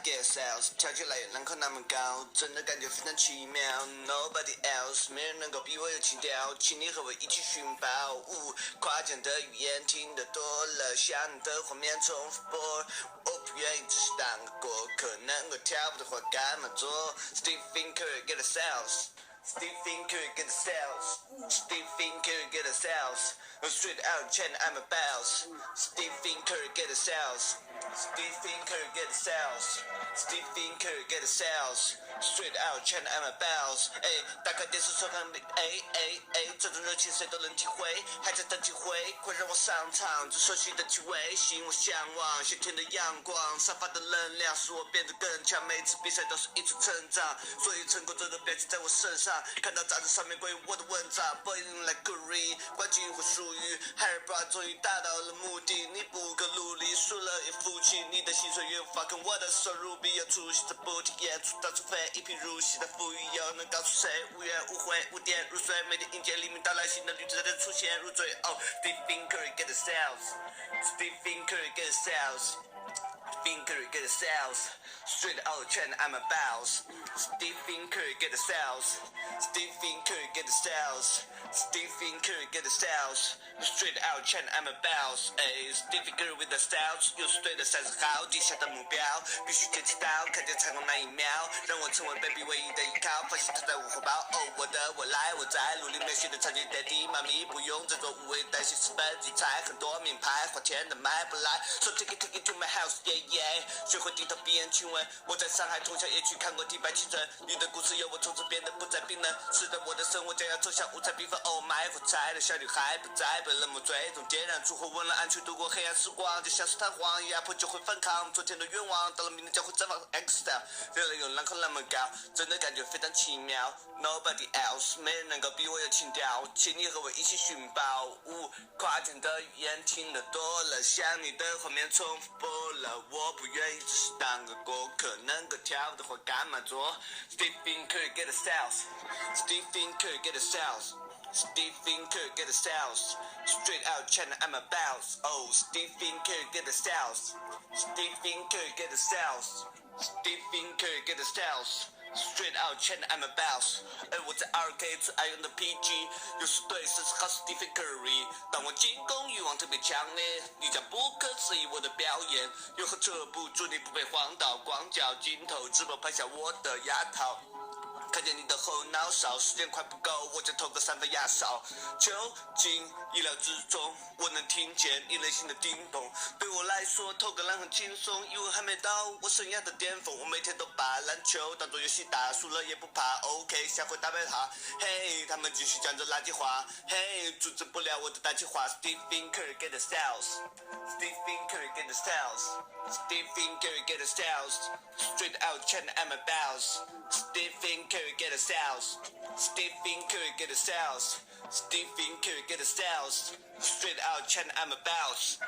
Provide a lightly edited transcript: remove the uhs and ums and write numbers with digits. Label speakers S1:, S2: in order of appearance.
S1: get sales， 跳起来人口那么高，真的感觉非常奇妙。Nobody else， 没人能够比我有情调，请你和我一起寻宝。夸奖的语言听得多了，像你的画面重复播，我不愿意只是当个过客，能够跳舞的话干嘛做 ？Stephen Curry get the sales。Stephen Curry get the sales. Stephen Curry get the sales. Straight out China, I'm a boss. Stephen Curry get the sales. Stephen Curry get the sales. Stephen Curry get the sales. Straight out China, I'm a boss. 哎，打开电视收看，这种热情谁都能体会，还在等机会，快让我上场，最熟悉的气味，吸引我向往，夏天的阳光，散发的能量使我变得更强，每次比赛都是一次成长，所以成功者的标记在我身上。看到杂志上面关于我的文章 Boiling like Curry 冠军或属于 Harry Brown 终于达到了目的，你不够努力输了也服气，你的薪水越无法跟我的收入比，要出席在不停演出到除非一贫如洗的富裕，又能告诉谁无怨无悔无点入睡，每天迎接黎明到来，新的旅程在出现入赘。Oh Stephen Curry get the sales. Stephen Curry get the sales. Stephen Curry get the sales. Straight out China, I'm a boss. Stephen Curry get the sales. Stephen Curry get the sales. Stephen Curry get the sales. Straight out China, I'm a boss. Ay, Stephen Curry with the sales. 又是对的30号，定下的目标，必须捡起刀，看见彩虹那一秒，让我成为 baby 唯一的依靠，发现他在我怀抱。哦，我的我来我在，努力美学的超级爹地，妈咪不用这种无谓担心失败理财，很多名牌花钱的买不来。So take it to my house, yeah yeah。学会低头闭眼亲吻，我在上海从小也去看过迪拜青春，你的故事由我从此变得不再冰冷。是的，我的生活将要走向五彩缤纷。Oh my， 火柴的小女孩不再被冷漠追踪，点燃烛火，温暖安全度过黑暗时光，就像是弹簧，压迫就会反抗。昨天的愿望到了明天将会绽放 X style， 热量有浪口那么高，真的感觉非常奇妙。Nobody else， 没人能够比我有情调，请你和我一起寻宝。夸奖的语言听得多了，像你的画面重复播了，我不愿意只是当个过客，能够跳舞的话干嘛做 ？Stephen Curry get the sales. Stephen Curry get the sales. Stephen Curry get the sales. Straight out China, I'm a boss. Oh, Stephen Curry get the sales. Stephen Curry get the sales. Stephen Curry get the sales. Straight out China, I'm a boss。我在 2K 最爱用的 PG， 又是对手是好 Stephen Curry。当我进攻欲望特别强烈，你将不可思议我的表演，又何止不住你不被晃到，光脚镜头直播拍下我的牙套。看见你的后脑勺，时间快不够，我就投个3分压哨。究竟意料之中，我能听见你内心的叮咚。对我来说，投个篮很轻松，因为还没到我生涯的巅峰。我每天都把篮球当作游戏打，输了也不怕。OK， 下回打败他。嘿，他们继续讲着垃圾话。嘿，阻止不了我的大计划。Stephen Curry get the sales. Stephen Curry get the sales. Stephen Curry get the sales. Straight out China, I'm a boss. Stephen Curry get the sales. Stephen Curry get the sales. Stephen Curry get the sales. Straight out China, I'm a boss.